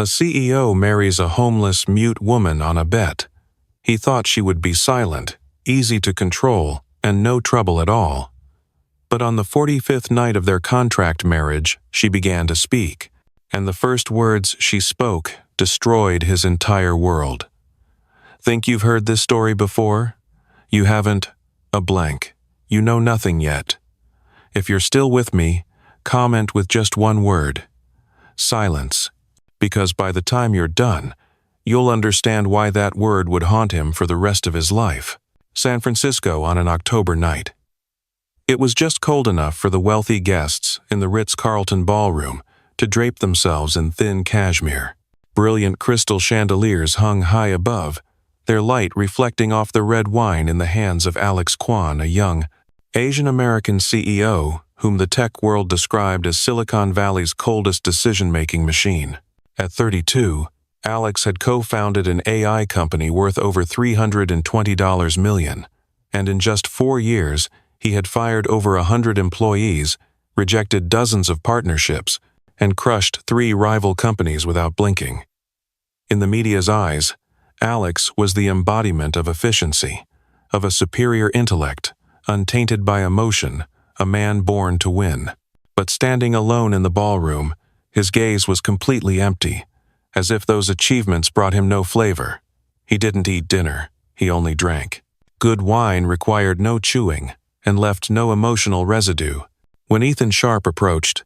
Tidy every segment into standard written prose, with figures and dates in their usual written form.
A CEO marries a homeless, mute woman on a bet. He thought she would be silent, easy to control, and no trouble at all. But on the 45th night of their contract marriage, she began to speak, and the first words she spoke destroyed his entire world. Think you've heard this story before? You haven't? A blank. You know nothing yet. If you're still with me, comment with just one word. Silence. Because by the time you're done, you'll understand why that word would haunt him for the rest of his life. San Francisco on an October night. It was just cold enough for the wealthy guests in the Ritz-Carlton ballroom to drape themselves in thin cashmere. Brilliant crystal chandeliers hung high above, their light reflecting off the red wine in the hands of Alex Kwan, a young, Asian-American CEO whom the tech world described as Silicon Valley's coldest decision-making machine. At 32, Alex had co-founded an AI company worth over $320 million, and in just 4 years, he had fired over 100 employees, rejected dozens of partnerships, and crushed 3 rival companies without blinking. In the media's eyes, Alex was the embodiment of efficiency, of a superior intellect, untainted by emotion, a man born to win. But standing alone in the ballroom, his gaze was completely empty, as if those achievements brought him no flavor. He didn't eat dinner, he only drank. Good wine required no chewing and left no emotional residue. When Ethan Sharp approached,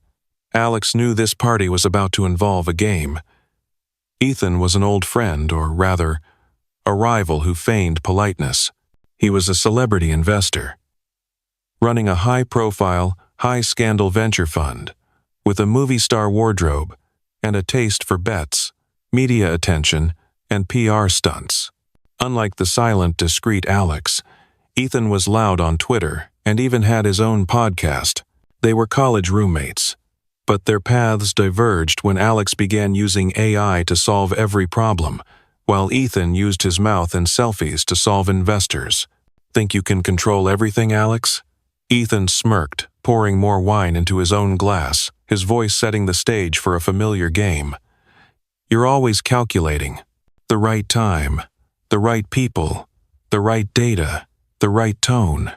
Alex knew this party was about to involve a game. Ethan was an old friend, or rather, a rival who feigned politeness. He was a celebrity investor, running a high-profile, high-scandal venture fund, with a movie star wardrobe and a taste for bets, media attention, and PR stunts. Unlike the silent, discreet Alex, Ethan was loud on Twitter and even had his own podcast. They were college roommates, but their paths diverged when Alex began using AI to solve every problem, while Ethan used his mouth and selfies to solve investors. Think you can control everything, Alex? Ethan smirked, pouring more wine into his own glass, his voice setting the stage for a familiar game. You're always calculating. The right time, the right people, the right data, the right tone.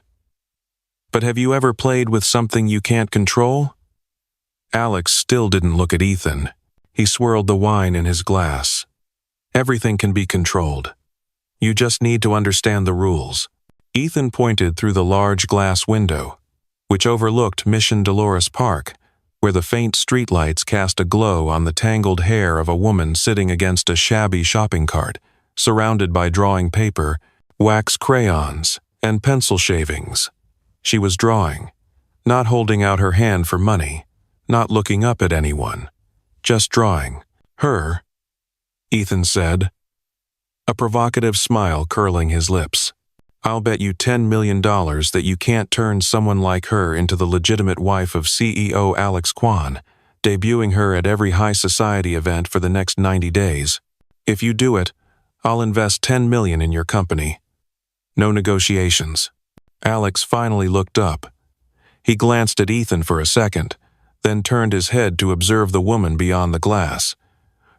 But have you ever played with something you can't control? Alex still didn't look at Ethan. He swirled the wine in his glass. Everything can be controlled. You just need to understand the rules. Ethan pointed through the large glass window, which overlooked Mission Dolores Park, where the faint streetlights cast a glow on the tangled hair of a woman sitting against a shabby shopping cart, surrounded by drawing paper, wax crayons, and pencil shavings. She was drawing, not holding out her hand for money, not looking up at anyone, just drawing. Her, Ethan said, a provocative smile curling his lips. I'll bet you $10 million that you can't turn someone like her into the legitimate wife of CEO Alex Kwan, debuting her at every high society event for the next 90 days. If you do it, I'll invest $10 million in your company. No negotiations. Alex finally looked up. He glanced at Ethan for a second, then turned his head to observe the woman beyond the glass.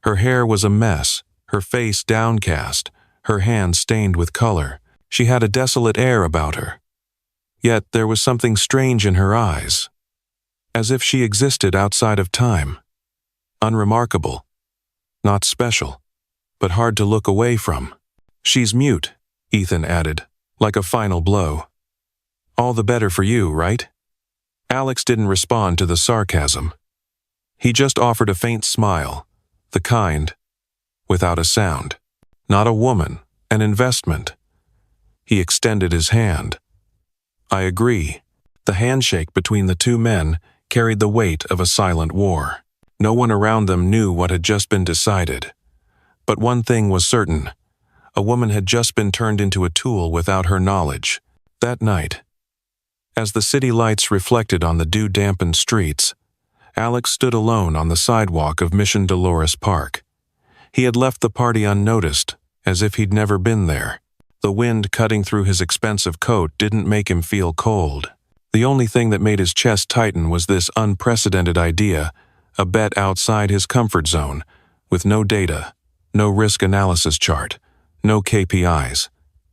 Her hair was a mess, her face downcast, her hands stained with color. She had a desolate air about her. Yet there was something strange in her eyes, as if she existed outside of time. Unremarkable, not special, but hard to look away from. She's mute, Ethan added, like a final blow. All the better for you, right? Alex didn't respond to the sarcasm. He just offered a faint smile, the kind, without a sound. Not a woman, an investment. He extended his hand. I agree. The handshake between the two men carried the weight of a silent war. No one around them knew what had just been decided. But one thing was certain. A woman had just been turned into a tool without her knowledge. That night, as the city lights reflected on the dew-dampened streets, Alex stood alone on the sidewalk of Mission Dolores Park. He had left the party unnoticed, as if he'd never been there. The wind cutting through his expensive coat didn't make him feel cold. The only thing that made his chest tighten was this unprecedented idea, a bet outside his comfort zone, with no data, no risk analysis chart, no KPIs,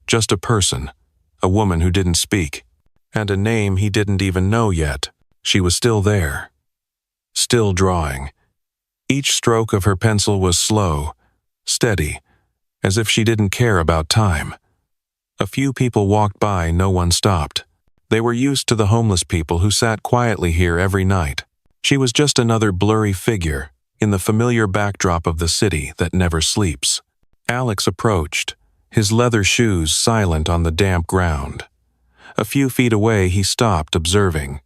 just a person, a woman who didn't speak, and a name he didn't even know yet. She was still there, still drawing. Each stroke of her pencil was slow, steady, as if she didn't care about time. A few people walked by, no one stopped. They were used to the homeless people who sat quietly here every night. She was just another blurry figure in the familiar backdrop of the city that never sleeps. Alex approached, his leather shoes silent on the damp ground. A few feet away he stopped, observing.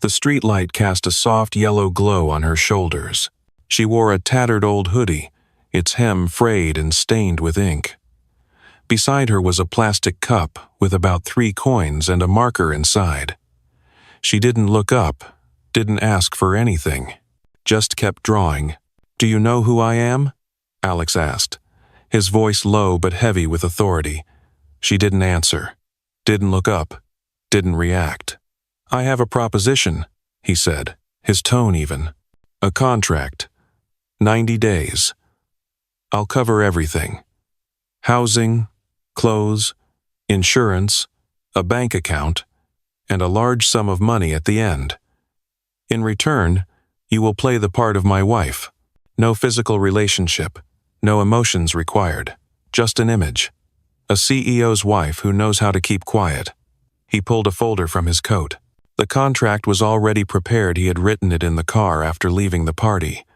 The streetlight cast a soft yellow glow on her shoulders. She wore a tattered old hoodie, its hem frayed and stained with ink. Beside her was a plastic cup with about 3 coins and a marker inside. She didn't look up, didn't ask for anything, just kept drawing. "Do you know who I am?" Alex asked, his voice low but heavy with authority. She didn't answer, didn't look up, didn't react. "I have a proposition," he said, his tone even. "A contract. 90 days. I'll cover everything. Housing, clothes, insurance, a bank account, and a large sum of money at the end. In return, you will play the part of my wife. No physical relationship, no emotions required, just an image. A CEO's wife who knows how to keep quiet." He pulled a folder from his coat. The contract was already prepared. He had written it in the car after leaving the party.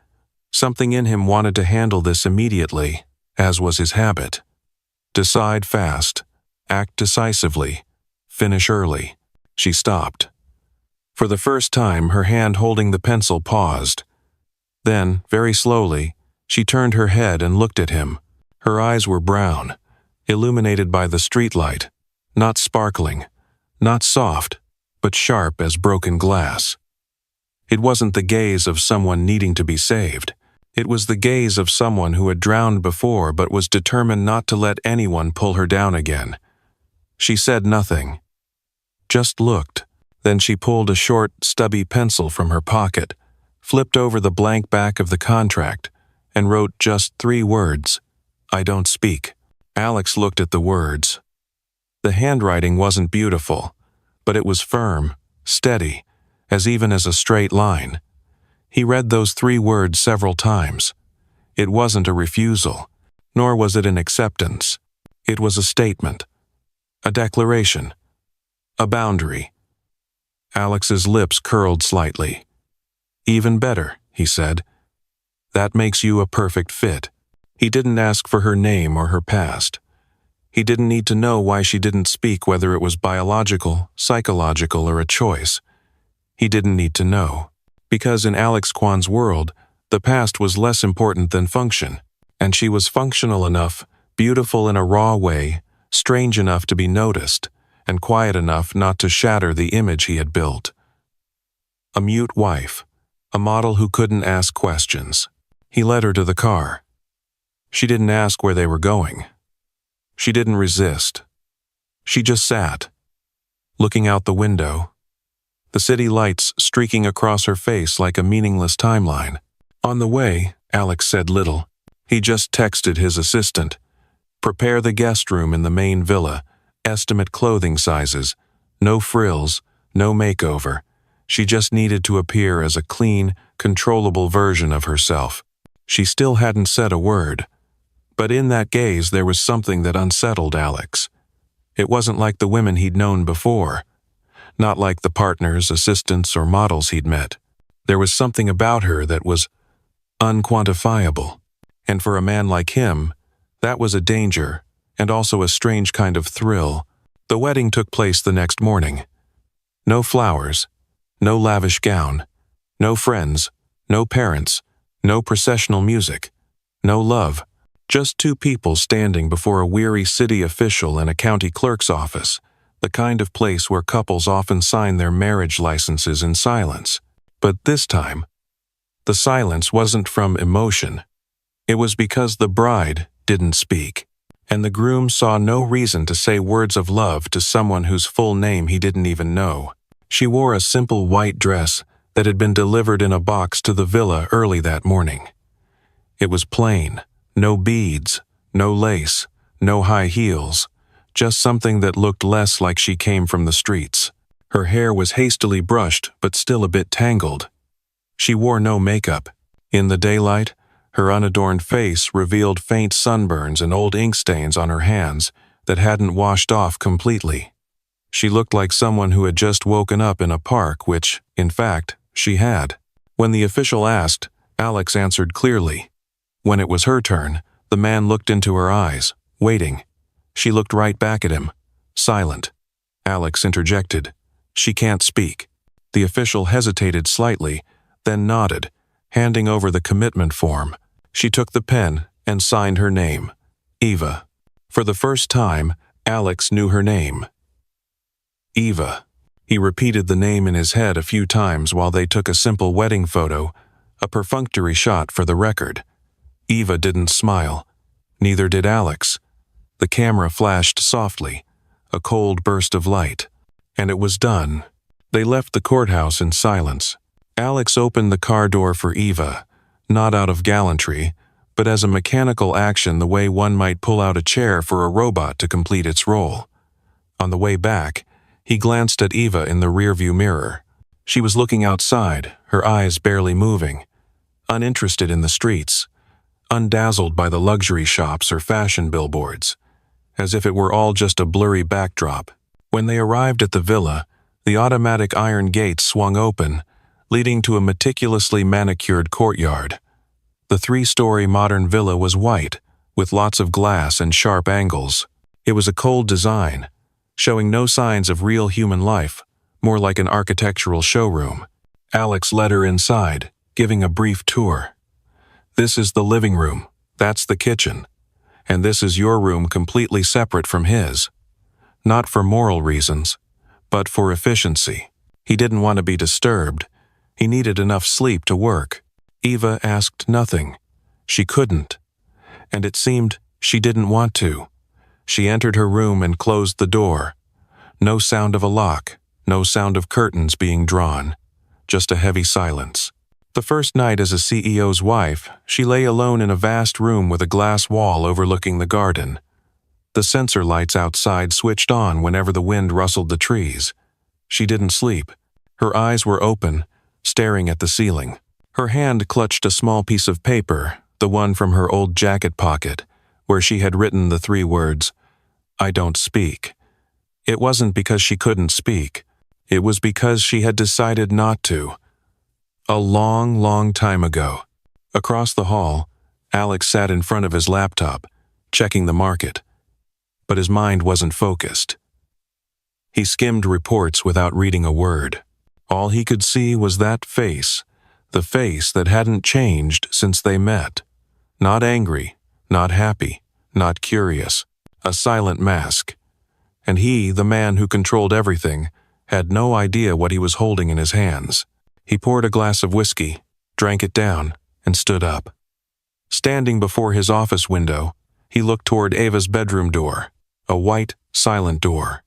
Something in him wanted to handle this immediately, as was his habit. Decide fast, act decisively, finish early. She stopped. For the first time, her hand holding the pencil paused. Then, very slowly, she turned her head and looked at him. Her eyes were brown, illuminated by the streetlight, not sparkling, not soft, but sharp as broken glass. It wasn't the gaze of someone needing to be saved. It was the gaze of someone who had drowned before but was determined not to let anyone pull her down again. She said nothing, just looked. Then she pulled a short, stubby pencil from her pocket, flipped over the blank back of the contract, and wrote just 3 words, "I don't speak." Alex looked at the words. The handwriting wasn't beautiful, but it was firm, steady, as even as a straight line. He read those 3 words several times. It wasn't a refusal, nor was it an acceptance. It was a statement, a declaration, a boundary. Alex's lips curled slightly. "Even better," he said. "That makes you a perfect fit." He didn't ask for her name or her past. He didn't need to know why she didn't speak, whether it was biological, psychological, or a choice. He didn't need to know. Because in Alex Kwan's world, the past was less important than function, and she was functional enough, beautiful in a raw way, strange enough to be noticed, and quiet enough not to shatter the image he had built. A mute wife, a model who couldn't ask questions. He led her to the car. She didn't ask where they were going. She didn't resist. She just sat, looking out the window, the city lights streaking across her face like a meaningless timeline. On the way, Alex said little. He just texted his assistant. "Prepare the guest room in the main villa. Estimate clothing sizes. No frills, no makeover." She just needed to appear as a clean, controllable version of herself. She still hadn't said a word. But in that gaze there was something that unsettled Alex. It wasn't like the women he'd known before. Not like the partners, assistants, or models he'd met. There was something about her that was unquantifiable. And for a man like him, that was a danger, and also a strange kind of thrill. The wedding took place the next morning. No flowers, no lavish gown, no friends, no parents, no processional music, no love. Just 2 people standing before a weary city official and a county clerk's office, the kind of place where couples often sign their marriage licenses in silence. But this time, the silence wasn't from emotion. It was because the bride didn't speak, and the groom saw no reason to say words of love to someone whose full name he didn't even know. She wore a simple white dress that had been delivered in a box to the villa early that morning. It was plain. No beads, no lace, no high heels, just something that looked less like she came from the streets. Her hair was hastily brushed but still a bit tangled. She wore no makeup. In the daylight, her unadorned face revealed faint sunburns and old ink stains on her hands that hadn't washed off completely. She looked like someone who had just woken up in a park, which, in fact, she had. When the official asked, Alex answered clearly. When it was her turn, the man looked into her eyes, waiting. She looked right back at him, silent. Alex interjected. She can't speak. The official hesitated slightly, then nodded, handing over the commitment form. She took the pen and signed her name, Eva. For the first time, Alex knew her name. Eva. He repeated the name in his head a few times while they took a simple wedding photo, a perfunctory shot for the record. Eva didn't smile. Neither did Alex. The camera flashed softly, a cold burst of light, and it was done. They left the courthouse in silence. Alex opened the car door for Eva, not out of gallantry, but as a mechanical action the way one might pull out a chair for a robot to complete its role. On the way back, he glanced at Eva in the rearview mirror. She was looking outside, her eyes barely moving, uninterested in the streets, undazzled by the luxury shops or fashion billboards, as if it were all just a blurry backdrop. When they arrived at the villa, the automatic iron gates swung open, leading to a meticulously manicured courtyard. The 3-story modern villa was white, with lots of glass and sharp angles. It was a cold design, showing no signs of real human life, more like an architectural showroom. Alex led her inside, giving a brief tour. This is the living room, that's the kitchen, and this is your room completely separate from his. Not for moral reasons, but for efficiency. He didn't want to be disturbed. He needed enough sleep to work. Eva asked nothing. She couldn't. And it seemed she didn't want to. She entered her room and closed the door. No sound of a lock, no sound of curtains being drawn, just a heavy silence. The first night as a CEO's wife, she lay alone in a vast room with a glass wall overlooking the garden. The sensor lights outside switched on whenever the wind rustled the trees. She didn't sleep. Her eyes were open, staring at the ceiling. Her hand clutched a small piece of paper, the one from her old jacket pocket, where she had written the 3 words, "I don't speak." It wasn't because she couldn't speak. It was because she had decided not to. A long, long time ago. Across the hall, Alex sat in front of his laptop, checking the market. But his mind wasn't focused. He skimmed reports without reading a word. All he could see was that face, the face that hadn't changed since they met. Not angry, not happy, not curious, a silent mask. And he, the man who controlled everything, had no idea what he was holding in his hands. He poured a glass of whiskey, drank it down, and stood up. Standing before his office window, he looked toward Eva's bedroom door, a white, silent door.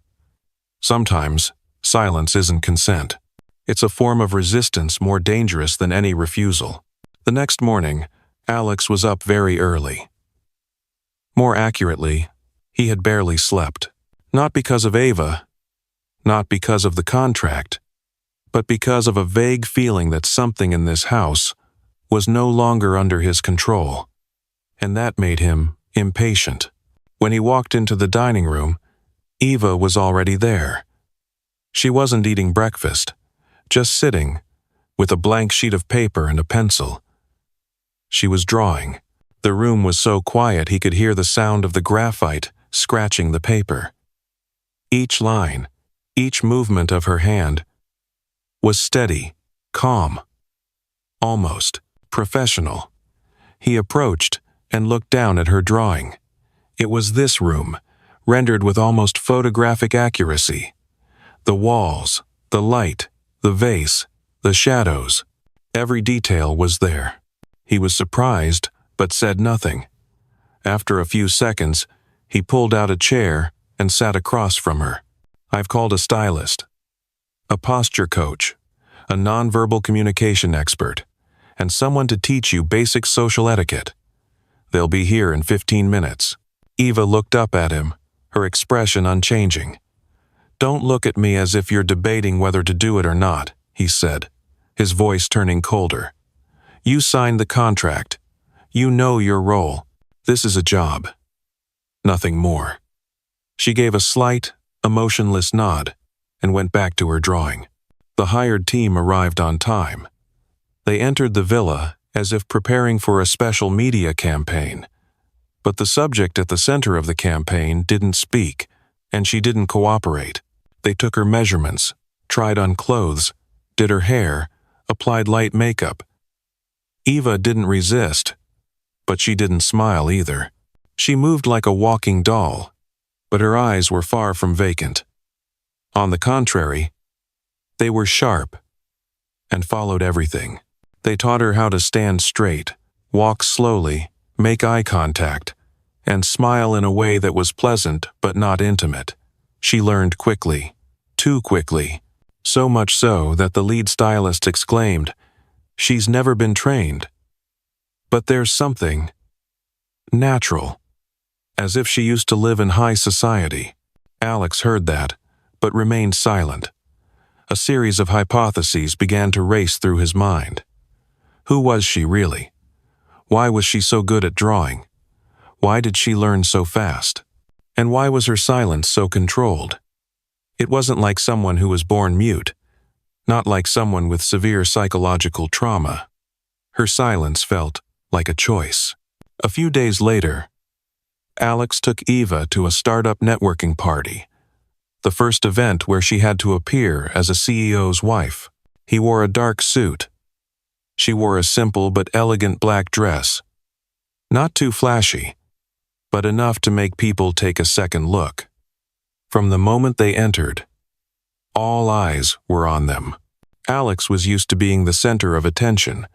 Sometimes, silence isn't consent. It's a form of resistance more dangerous than any refusal. The next morning, Alex was up very early. More accurately, he had barely slept. Not because of Eva, not because of the contract, but because of a vague feeling that something in this house was no longer under his control. And that made him impatient. When he walked into the dining room, Eva was already there. She wasn't eating breakfast, just sitting, with a blank sheet of paper and a pencil. She was drawing. The room was so quiet he could hear the sound of the graphite scratching the paper. Each line, each movement of her hand was steady, calm, almost professional. He approached and looked down at her drawing. It was this room, rendered with almost photographic accuracy. The walls, the light, the vase, the shadows, every detail was there. He was surprised, but said nothing. After a few seconds, he pulled out a chair and sat across from her. I've called a stylist, a posture coach, a nonverbal communication expert, and someone to teach you basic social etiquette. They'll be here in 15 minutes. Eva looked up at him, her expression unchanging. Don't look at me as if you're debating whether to do it or not, he said, his voice turning colder. You signed the contract. You know your role. This is a job. Nothing more. She gave a slight, emotionless nod and went back to her drawing. The hired team arrived on time. They entered the villa as if preparing for a special media campaign. But the subject at the center of the campaign didn't speak, and she didn't cooperate. They took her measurements, tried on clothes, did her hair, applied light makeup. Eva didn't resist, but she didn't smile either. She moved like a walking doll, but her eyes were far from vacant. On the contrary, they were sharp and followed everything. They taught her how to stand straight, walk slowly, make eye contact, and smile in a way that was pleasant but not intimate. She learned quickly, too quickly, so much so that the lead stylist exclaimed, "She's never been trained." But there's something natural, as if she used to live in high society. Alex heard that, but remained silent. A series of hypotheses began to race through his mind. Who was she really? Why was she so good at drawing? Why did she learn so fast? And why was her silence so controlled? It wasn't like someone who was born mute, not like someone with severe psychological trauma. Her silence felt like a choice. A few days later, Alex took Eva to a startup networking party, the first event where she had to appear as a CEO's wife. He wore a dark suit. She wore a simple but elegant black dress. Not too flashy, but enough to make people take a second look. From the moment they entered, all eyes were on them. Alex was used to being the center of attention,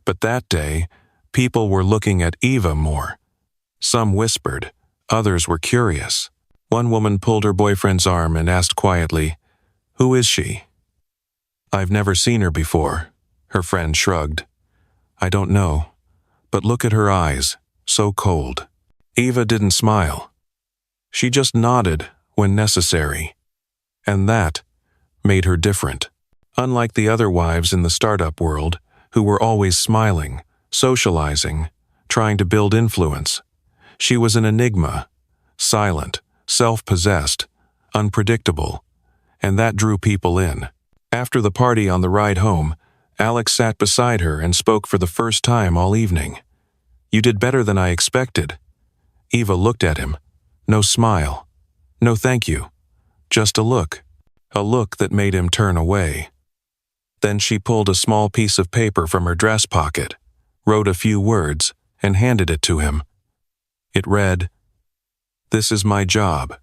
but that day, people were looking at Eva more. Some whispered, others were curious. One woman pulled her boyfriend's arm and asked quietly, "Who is she?" "I've never seen her before," her friend shrugged. "I don't know, but look at her eyes, so cold." Eva didn't smile. She just nodded when necessary, and that made her different. Unlike the other wives in the startup world, who were always smiling, socializing, trying to build influence, she was an enigma, silent, self-possessed, unpredictable, and that drew people in. After the party on the ride home, Alex sat beside her and spoke for the first time all evening. "You did better than I expected." Eva looked at him. No smile. No thank you. Just a look that made him turn away. Then she pulled a small piece of paper from her dress pocket, wrote a few words, and handed it to him. It read, "This is my job.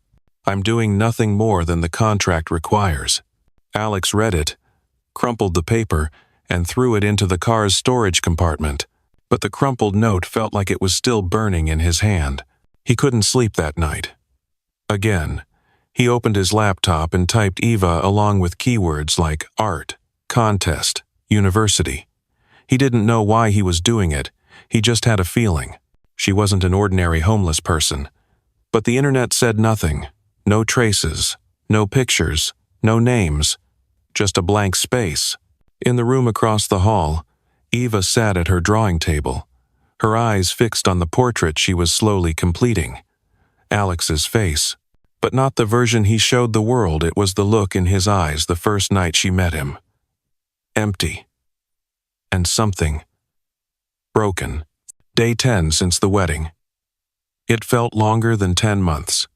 I'm doing nothing more than the contract requires." Alex read it, crumpled the paper, and threw it into the car's storage compartment. But the crumpled note felt like it was still burning in his hand. He couldn't sleep that night. Again, he opened his laptop and typed Eva along with keywords like art, contest, university. He didn't know why he was doing it, he just had a feeling. She wasn't an ordinary homeless person. But the internet said nothing. No traces, no pictures, no names, just a blank space. In the room across the hall, Eva sat at her drawing table, her eyes fixed on the portrait she was slowly completing. Alex's face, but not the version he showed the world. It was the look in his eyes the first night she met him. Empty. And something broken. Day 10 since the wedding. It felt longer than 10 months.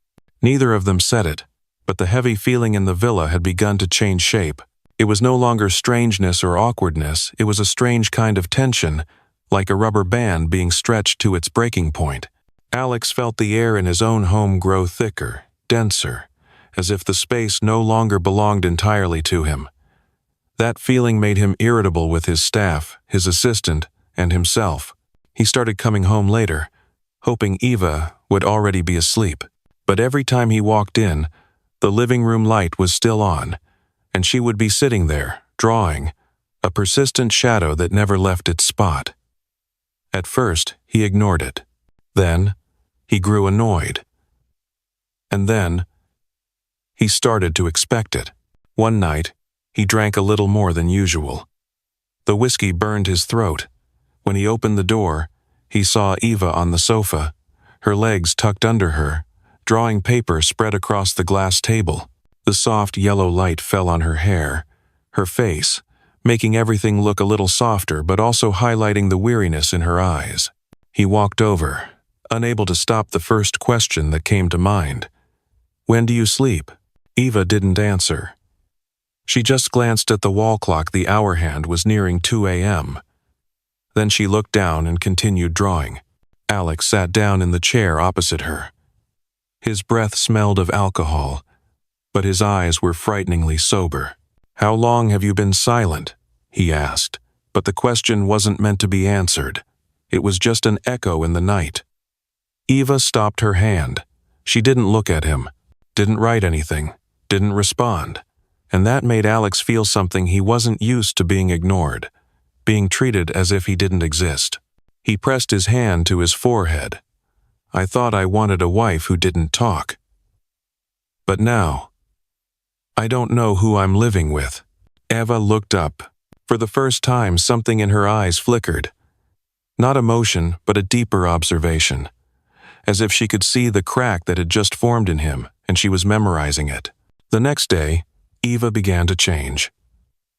Neither of them said it, but the heavy feeling in the villa had begun to change shape. It was no longer strangeness or awkwardness, it was a strange kind of tension, like a rubber band being stretched to its breaking point. Alex felt the air in his own home grow thicker, denser, as if the space no longer belonged entirely to him. That feeling made him irritable with his staff, his assistant, and himself. He started coming home later, hoping Eva would already be asleep. But every time he walked in, the living room light was still on, and she would be sitting there, drawing, a persistent shadow that never left its spot. At first, he ignored it. Then, he grew annoyed. And then, he started to expect it. One night, he drank a little more than usual. The whiskey burned his throat. When he opened the door, he saw Eva on the sofa, her legs tucked under her, drawing paper spread across the glass table. The soft yellow light fell on her hair, her face, making everything look a little softer but also highlighting the weariness in her eyes. He walked over, unable to stop the first question that came to mind. "When do you sleep?" Eva didn't answer. She just glanced at the wall clock. The hour hand was nearing 2 a.m. Then she looked down and continued drawing. Alex sat down in the chair opposite her. His breath smelled of alcohol, but his eyes were frighteningly sober. "How long have you been silent?" he asked, but the question wasn't meant to be answered. It was just an echo in the night. Eva stopped her hand. She didn't look at him, didn't write anything, didn't respond. And that made Alex feel something he wasn't used to: being ignored, being treated as if he didn't exist. He pressed his hand to his forehead. "I thought I wanted a wife who didn't talk. But now, I don't know who I'm living with." Eva looked up. For the first time, something in her eyes flickered. Not emotion, but a deeper observation. As if she could see the crack that had just formed in him, and she was memorizing it. The next day, Eva began to change.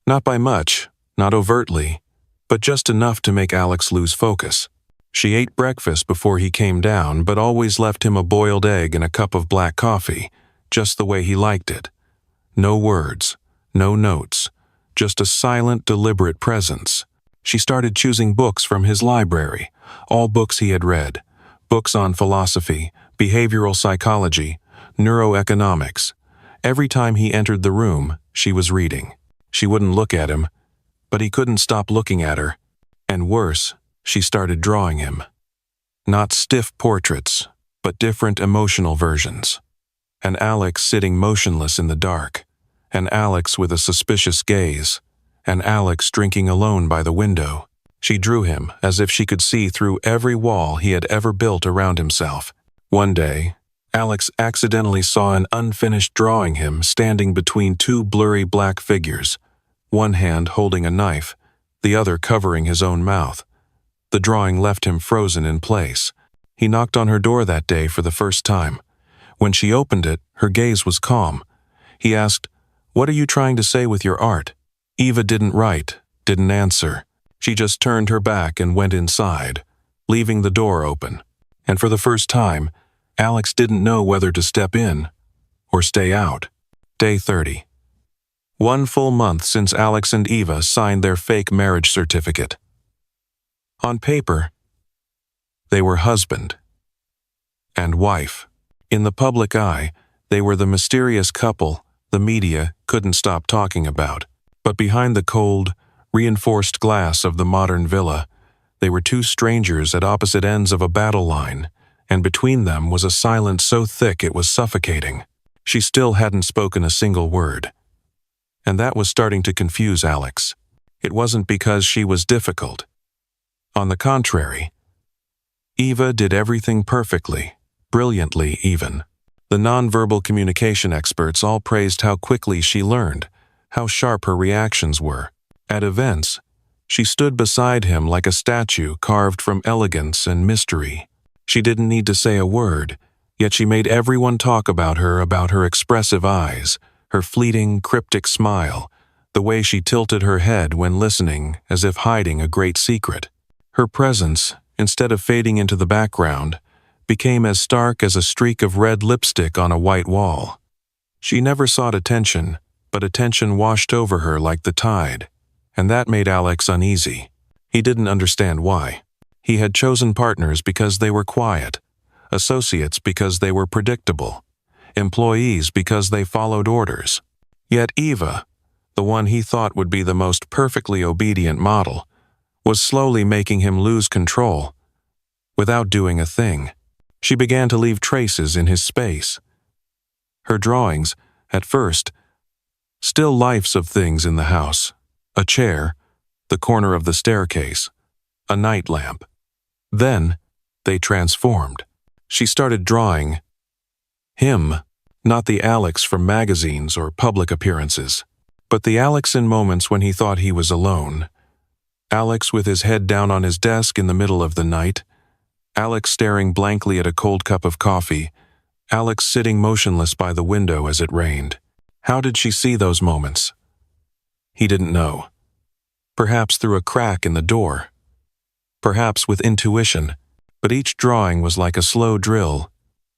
Not by much, not overtly, but just enough to make Alex lose focus. She ate breakfast before he came down, but always left him a boiled egg and a cup of black coffee, just the way he liked it. No words, no notes, just a silent, deliberate presence. She started choosing books from his library, all books he had read, books on philosophy, behavioral psychology, neuroeconomics. Every time he entered the room, she was reading. She wouldn't look at him, but he couldn't stop looking at her. And worse, she started drawing him. Not stiff portraits, but different emotional versions. An Alex sitting motionless in the dark, an Alex with a suspicious gaze, an Alex drinking alone by the window. She drew him as if she could see through every wall he had ever built around himself. One day, Alex accidentally saw an unfinished drawing: him standing between two blurry black figures, one hand holding a knife, the other covering his own mouth. The drawing left him frozen in place. He knocked on her door that day for the first time. When she opened it, her gaze was calm. He asked, "What are you trying to say with your art?" Eva didn't write, didn't answer. She just turned her back and went inside, leaving the door open. And for the first time, Alex didn't know whether to step in or stay out. Day 30. 1 full month since Alex and Eva signed their fake marriage certificate. On paper, they were husband and wife. In the public eye, they were the mysterious couple the media couldn't stop talking about. But behind the cold, reinforced glass of the modern villa, they were two strangers at opposite ends of a battle line, and between them was a silence so thick it was suffocating. She still hadn't spoken a single word. And that was starting to confuse Alex. It wasn't because she was difficult. On the contrary, Eva did everything perfectly, brilliantly even. The nonverbal communication experts all praised how quickly she learned, how sharp her reactions were. At events, she stood beside him like a statue carved from elegance and mystery. She didn't need to say a word, yet she made everyone talk about her expressive eyes, her fleeting, cryptic smile, the way she tilted her head when listening as if hiding a great secret. Her presence, instead of fading into the background, became as stark as a streak of red lipstick on a white wall. She never sought attention, but attention washed over her like the tide, and that made Alex uneasy. He didn't understand why. He had chosen partners because they were quiet, associates because they were predictable, employees because they followed orders. Yet Eva, the one he thought would be the most perfectly obedient model, was slowly making him lose control. Without doing a thing, she began to leave traces in his space. Her drawings, at first, still lifes of things in the house: a chair, the corner of the staircase, a night lamp. Then, They transformed. She started drawing him, not the Alex from magazines or public appearances, but the Alex in moments when he thought he was alone. Alex with his head down on his desk in the middle of the night. Alex staring blankly at a cold cup of coffee. Alex sitting motionless by the window as it rained. How did she see those moments? He didn't know. Perhaps through a crack in the door. Perhaps with intuition, but each drawing was like a slow drill,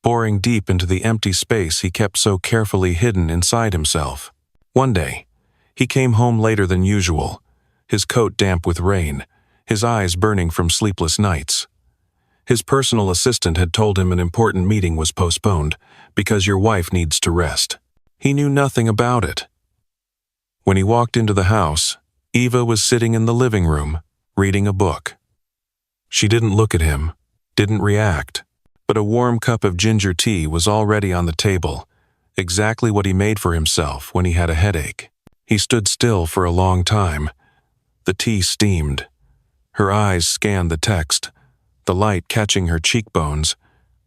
boring deep into the empty space he kept so carefully hidden inside himself. One day, he came home later than usual, his coat damp with rain, his eyes burning from sleepless nights. His personal assistant had told him an important meeting was postponed because your wife needs to rest. He knew nothing about it. When he walked into the house, Eva was sitting in the living room, reading a book. She didn't look at him, didn't react, but a warm cup of ginger tea was already on the table, exactly what he made for himself when he had a headache. He stood still for a long time. The tea steamed. Her eyes scanned the text, the light catching her cheekbones,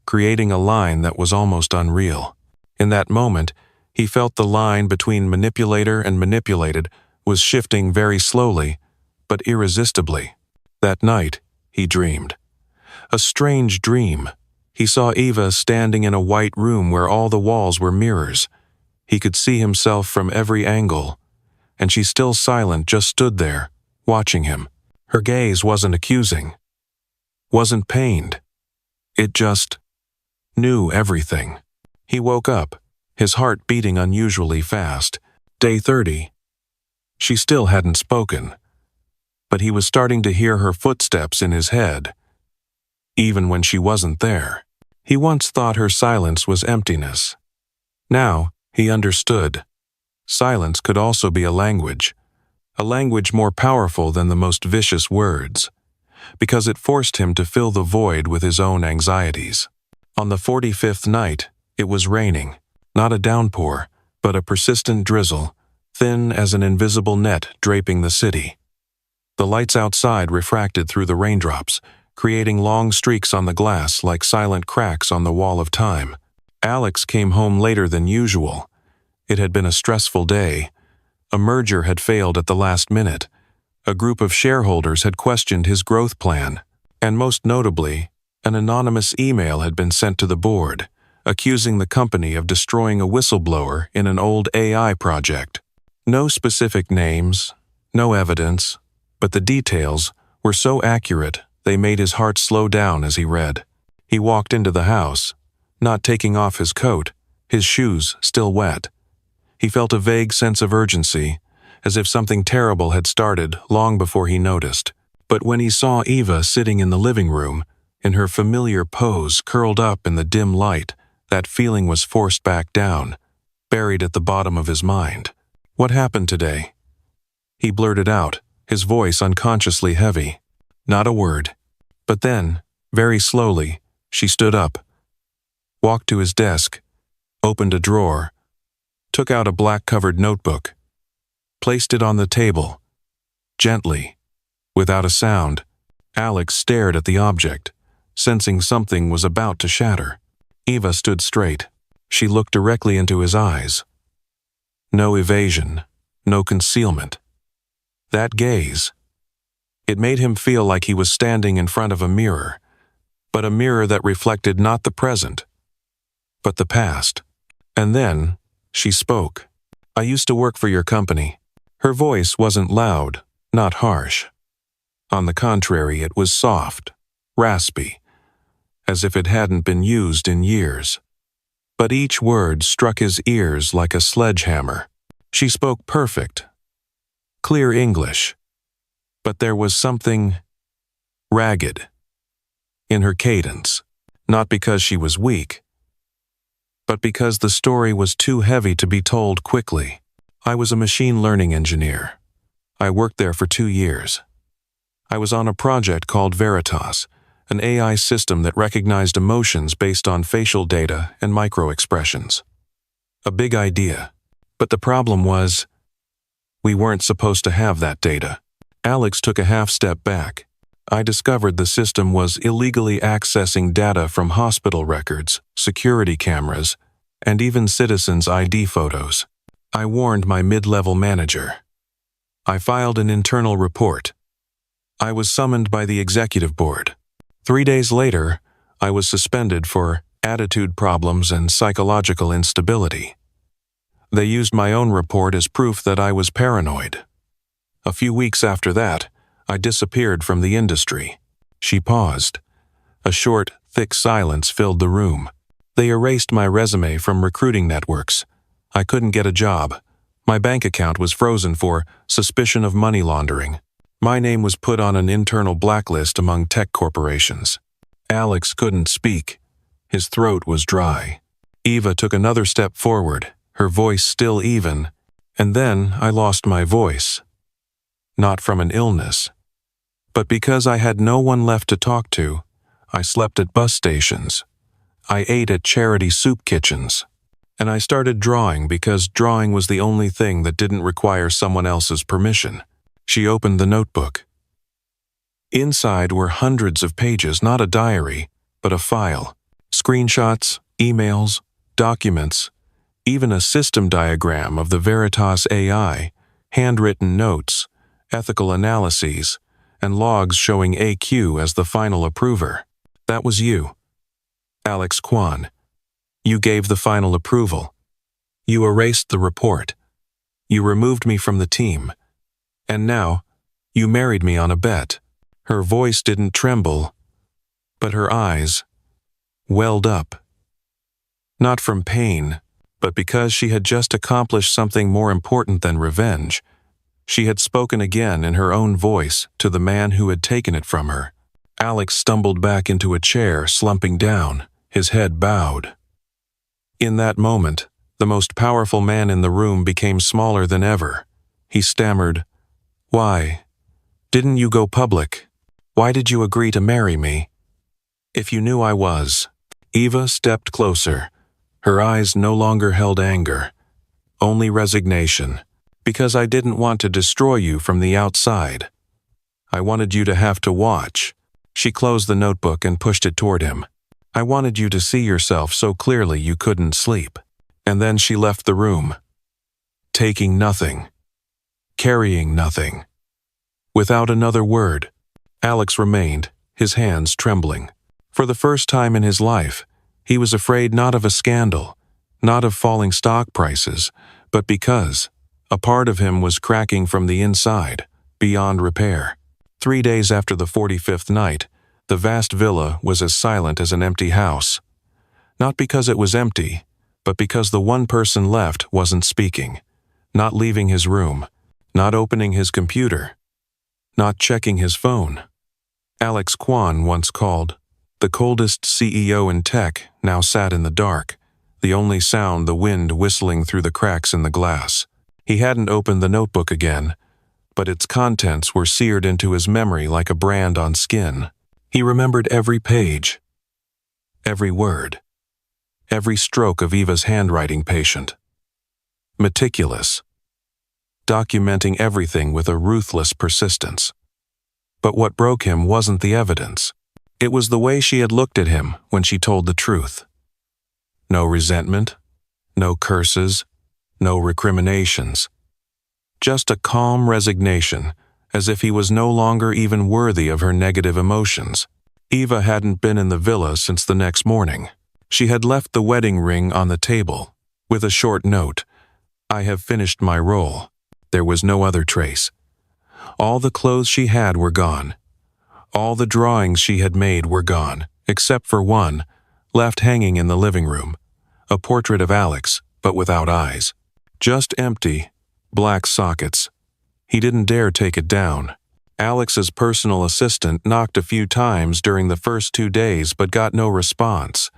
creating a line that was almost unreal. In that moment, he felt the line between manipulator and manipulated was shifting very slowly, but irresistibly. That night, he dreamed. A strange dream. He saw Eva standing in a white room where all the walls were mirrors. He could see himself from every angle, and she, still silent, just stood there, watching him. Her gaze wasn't accusing, wasn't pained. It just knew everything. He woke up, his heart beating unusually fast. Day 30. She still hadn't spoken, but he was starting to hear her footsteps in his head, even when she wasn't there. He once thought her silence was emptiness. Now, he understood. Silence could also be a language more powerful than the most vicious words, because it forced him to fill the void with his own anxieties. On the 45th night, it was raining, not a downpour, but a persistent drizzle, thin as an invisible net draping the city. The lights outside refracted through the raindrops, creating long streaks on the glass like silent cracks on the wall of time. Alex came home later than usual. It had been a stressful day. A merger had failed at the last minute. A group of shareholders had questioned his growth plan, and most notably, an anonymous email had been sent to the board, accusing the company of destroying a whistleblower in an old AI project. No specific names, no evidence, but the details were so accurate they made his heart slow down as he read. He walked into the house, not taking off his coat, his shoes still wet. He felt a vague sense of urgency, as if something terrible had started long before he noticed. But when he saw Eva sitting in the living room, in her familiar pose curled up in the dim light, that feeling was forced back down, buried at the bottom of his mind. What happened today? He blurted out, his voice unconsciously heavy. Not a word. But then, very slowly, she stood up, walked to his desk, opened a drawer, took out a black-covered notebook, placed it on the table. Gently, without a sound, Alex stared at the object, sensing something was about to shatter. Eva stood straight. She looked directly into his eyes. No evasion, no concealment. That gaze, it made him feel like he was standing in front of a mirror, but a mirror that reflected not the present, but the past. And then, she spoke. I used to work for your company. Her voice wasn't loud, not harsh. On the contrary, it was soft, raspy, as if it hadn't been used in years. But each word struck his ears like a sledgehammer. She spoke perfect, clear English, but there was something ragged in her cadence, not because she was weak, but because the story was too heavy to be told quickly. I was a machine learning engineer. I worked there for 2 years. I was on a project called Veritas, an AI system that recognized emotions based on facial data and micro-expressions. A big idea. But the problem was, we weren't supposed to have that data. Alex took a half step back. I discovered the system was illegally accessing data from hospital records, security cameras, and even citizens' ID photos. I warned my mid-level manager. I filed an internal report. I was summoned by the executive board. 3 days later, I was suspended for attitude problems and psychological instability. They used my own report as proof that I was paranoid. A few weeks after that, I disappeared from the industry. She paused. A short, thick silence filled the room. They erased my resume from recruiting networks. I couldn't get a job. My bank account was frozen for suspicion of money laundering. My name was put on an internal blacklist among tech corporations. Alex couldn't speak. His throat was dry. Eva took another step forward, her voice still even, and then I lost my voice. Not from an illness, but because I had no one left to talk to. I slept at bus stations. I ate at charity soup kitchens. And I started drawing because drawing was the only thing that didn't require someone else's permission. She opened the notebook. Inside were hundreds of pages, not a diary, but a file. Screenshots, emails, documents, even a system diagram of the Veritas AI, handwritten notes, ethical analyses, and logs showing AQ as the final approver. That was you, Alex Kwan. You gave the final approval. You erased the report. You removed me from the team. And now, you married me on a bet. Her voice didn't tremble, but her eyes welled up. Not from pain, but because she had just accomplished something more important than revenge. She had spoken again in her own voice to the man who had taken it from her. Alex stumbled back into a chair, slumping down, his head bowed. In that moment, the most powerful man in the room became smaller than ever. He stammered, "Why? Didn't you go public? Why did you agree to marry me? If you knew I was." Eva stepped closer. Her eyes no longer held anger, only resignation. "Because I didn't want to destroy you from the outside. I wanted you to have to watch." She closed the notebook and pushed it toward him. "I wanted you to see yourself so clearly you couldn't sleep." And then she left the room, taking nothing, carrying nothing. Without another word, Alex remained, his hands trembling. For the first time in his life, he was afraid not of a scandal, not of falling stock prices, but because a part of him was cracking from the inside, beyond repair. 3 days after the 45th night, the vast villa was as silent as an empty house. Not because it was empty, but because the one person left wasn't speaking, not leaving his room, not opening his computer, not checking his phone. Alex Kwan once called, "The coldest CEO in tech now sat in the dark, the only sound the wind whistling through the cracks in the glass." He hadn't opened the notebook again, but its contents were seared into his memory like a brand on skin. He remembered every page, every word, every stroke of Eva's handwriting patient. Meticulous, documenting everything with a ruthless persistence. But what broke him wasn't the evidence. It was the way she had looked at him when she told the truth. No resentment, no curses, no recriminations. Just a calm resignation, as if he was no longer even worthy of her negative emotions. Eva hadn't been in the villa since the next morning. She had left the wedding ring on the table, with a short note, "I have finished my role." There was no other trace. All the clothes she had were gone. All the drawings she had made were gone, except for one, left hanging in the living room. A portrait of Alex, but without eyes. Just empty, black sockets. He didn't dare take it down. Alex's personal assistant knocked a few times during the first 2 days but got no response.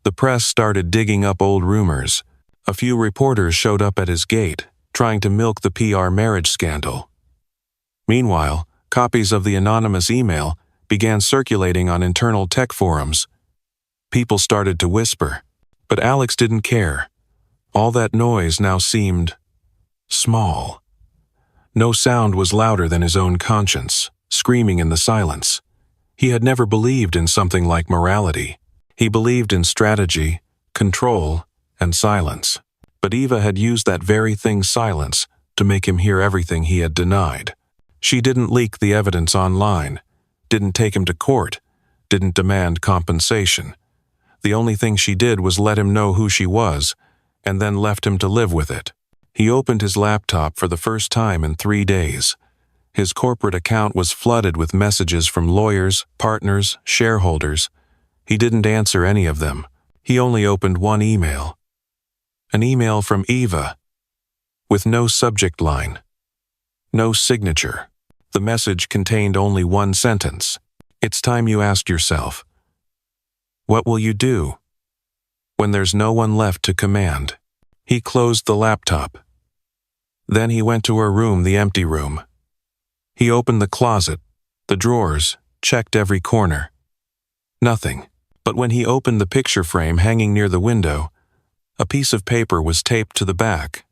The press started digging up old rumors. A few reporters showed up at his gate, trying to milk the PR marriage scandal. Meanwhile, copies of the anonymous email began circulating on internal tech forums. People started to whisper, but Alex didn't care. All that noise now seemed small. No sound was louder than his own conscience. screaming in the silence. He had never believed in something like morality. He believed in strategy, control, and silence. But Eva had used that very thing, silence, to make him hear everything he had denied. She didn't leak the evidence online, didn't take him to court, didn't demand compensation. The only thing she did was let him know who she was, and then left him to live with it. He opened his laptop for the first time in 3 days. His corporate account was flooded with messages from lawyers, partners, shareholders. He didn't answer any of them. He only opened one email. An email from Eva, with no subject line, no signature. The message contained only one sentence. It's time you asked yourself, what will you do when there's no one left to command? He closed the laptop. Then he went to her room, the empty room. He opened the closet, the drawers, checked every corner. Nothing. But when he opened the picture frame hanging near the window, a piece of paper was taped to the back.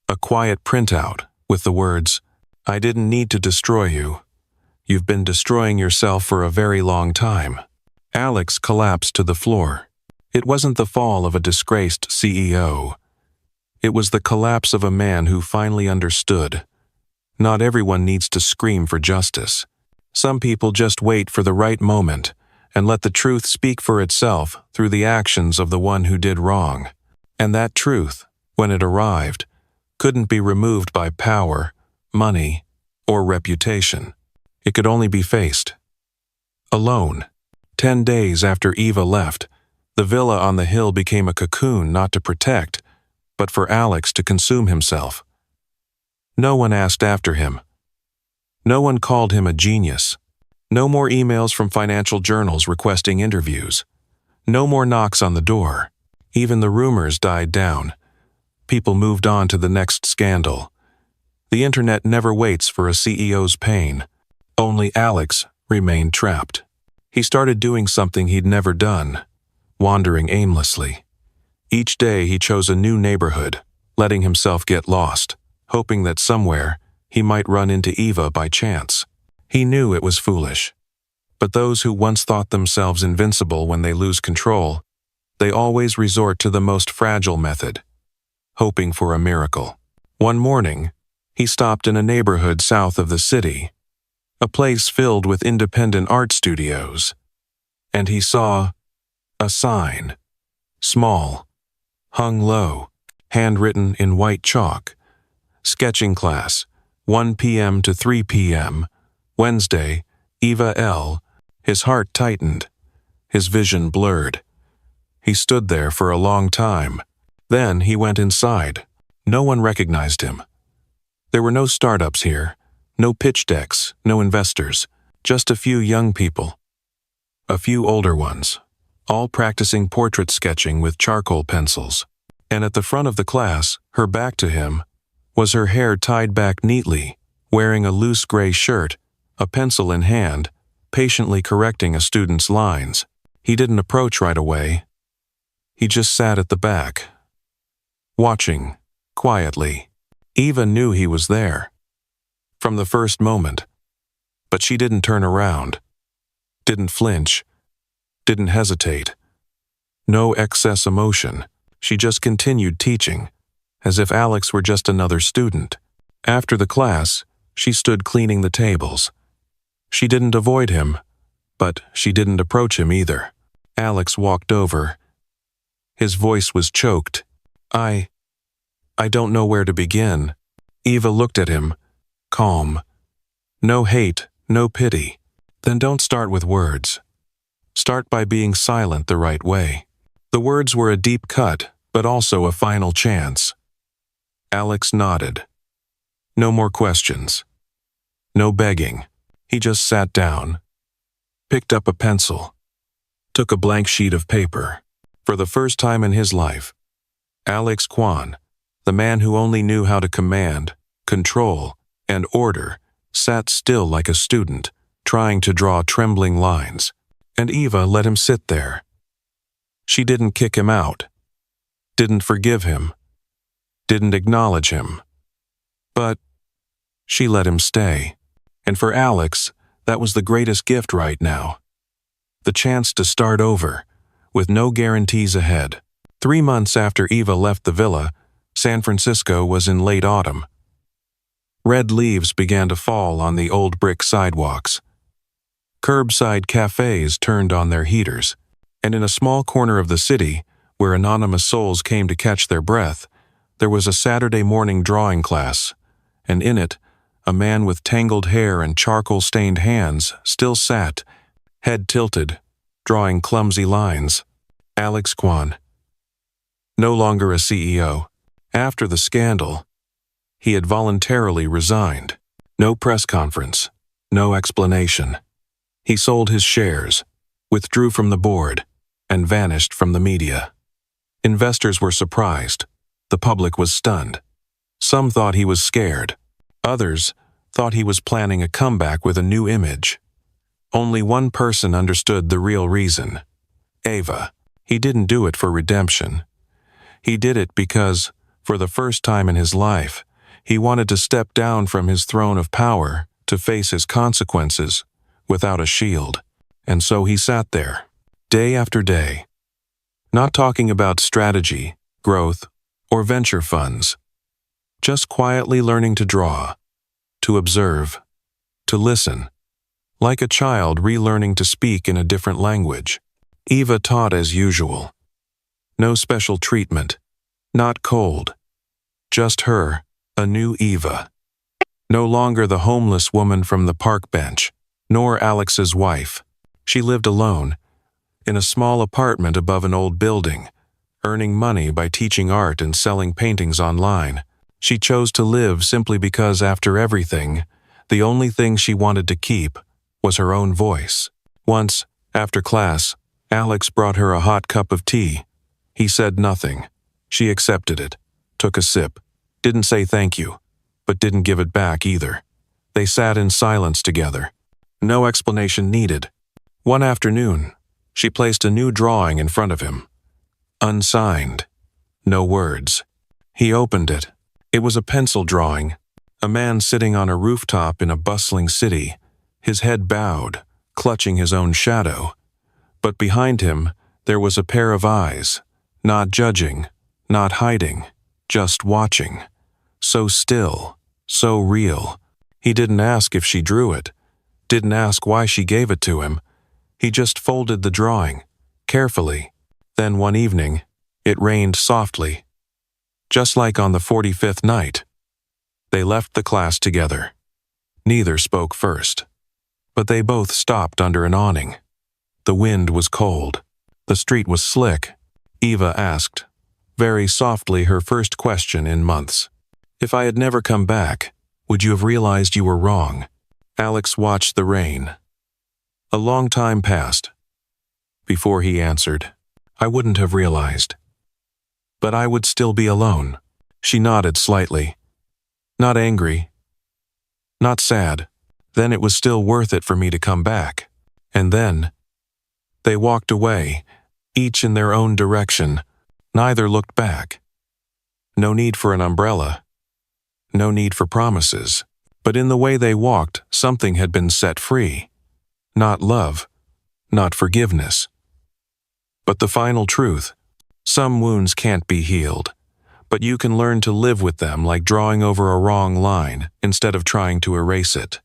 A quiet printout with the words, "I didn't need to destroy you. You've been destroying yourself for a very long time." Alex collapsed to the floor. It wasn't the fall of a disgraced CEO. It was the collapse of a man who finally understood. Not everyone needs to scream for justice. Some people just wait for the right moment and let the truth speak for itself through the actions of the one who did wrong. And that truth, when it arrived, couldn't be removed by power, money, or reputation. It could only be faced. Alone. 10 days after Eva left, the villa on the hill became a cocoon not to protect, but for Alex to consume himself. No one asked after him. No one called him a genius. No more emails from financial journals requesting interviews. No more knocks on the door. Even the rumors died down. People moved on to the next scandal. The internet never waits for a CEO's pain. Only Alex remained trapped. He started doing something he'd never done, wandering aimlessly. Each day he chose a new neighborhood, letting himself get lost, hoping that somewhere he might run into Eva by chance. He knew it was foolish. But those who once thought themselves invincible when they lose control, they always resort to the most fragile method, hoping for a miracle. One morning, he stopped in a neighborhood south of the city, a place filled with independent art studios, and he saw a sign, small, hung low, handwritten in white chalk, sketching class, 1 p.m. to 3 p.m., Wednesday, Eva L. His heart tightened, his vision blurred. He stood there for a long time. Then he went inside. No one recognized him. There were no startups here, no pitch decks, no investors, just a few young people. A few older ones, all practicing portrait sketching with charcoal pencils. And at the front of the class, her back to him, was her hair tied back neatly, wearing a loose gray shirt, a pencil in hand, patiently correcting a student's lines. He didn't approach right away. He just sat at the back, watching, quietly. Eva knew he was there, from the first moment. But she didn't turn around, didn't flinch, didn't hesitate. No excess emotion. She just continued teaching, as if Alex were just another student. After the class, she stood cleaning the tables. She didn't avoid him, but she didn't approach him either. Alex walked over. His voice was choked. I don't know where to begin." Eva looked at him, calm. "No hate, no pity. Then don't start with words. Start by being silent the right way." The words were a deep cut, but also a final chance. Alex nodded. No more questions. No begging. He just sat down, picked up a pencil, took a blank sheet of paper. For the first time in his life, Alex Kwan, the man who only knew how to command, control, and order, sat still like a student, trying to draw trembling lines. And Eva let him sit there. She didn't kick him out, didn't forgive him, didn't acknowledge him. But she let him stay. And for Alex, That was the greatest gift right now. The chance to start over, with no guarantees ahead. 3 months after Eva left the villa, San Francisco was in late autumn. Red leaves began to fall on the old brick sidewalks. Curbside cafes turned on their heaters, and in a small corner of the city, where anonymous souls came to catch their breath, there was a Saturday morning drawing class, and in it, a man with tangled hair and charcoal-stained hands still sat, head tilted, drawing clumsy lines. Alex Kwan. No longer a CEO. After the scandal, he had voluntarily resigned. No press conference, no explanation. He sold his shares, withdrew from the board, and vanished from the media. Investors were surprised. The public was stunned. Some thought he was scared. Others thought he was planning a comeback with a new image. Only one person understood the real reason. Eva. He didn't do it for redemption. He did it because, for the first time in his life, he wanted to step down from his throne of power to face his consequences without a shield. And so he sat there, day after day, not talking about strategy, growth, or venture funds, just quietly learning to draw, to observe, to listen, like a child relearning to speak in a different language. Eva taught as usual. No special treatment, not cold. Just her, a new Eva. No longer the homeless woman from the park bench, nor Alex's wife. She lived alone, in a small apartment above an old building, earning money by teaching art and selling paintings online. She chose to live simply because, after everything, the only thing she wanted to keep was her own voice. Once, after class, Alex brought her a hot cup of tea. He said nothing. She accepted it, took a sip, didn't say thank you, but didn't give it back either. They sat in silence together. No explanation needed. One afternoon, she placed a new drawing in front of him. Unsigned. No words. He opened it. It was a pencil drawing. A man sitting on a rooftop in a bustling city, his head bowed, clutching his own shadow. But behind him, there was a pair of eyes, not judging, not hiding, just watching. So still, so real. He didn't ask if she drew it, didn't ask why she gave it to him. He just folded the drawing, carefully. Then one evening, it rained softly. Just like on the 45th night. They left the class together. Neither spoke first. But they both stopped under an awning. The wind was cold. The street was slick. Eva asked, very softly, her first question in months. If I had never come back, would you have realized you were wrong? Alex watched the rain. A long time passed. Before he answered, I wouldn't have realized. But I would still be alone. She nodded slightly. Not angry. Not sad. Then it was still worth it for me to come back. And then they walked away, each in their own direction. Neither looked back. No need for an umbrella. No need for promises. But in the way they walked, something had been set free. Not love. Not forgiveness. But the final truth. Some wounds can't be healed. But you can learn to live with them, like drawing over a wrong line instead of trying to erase it.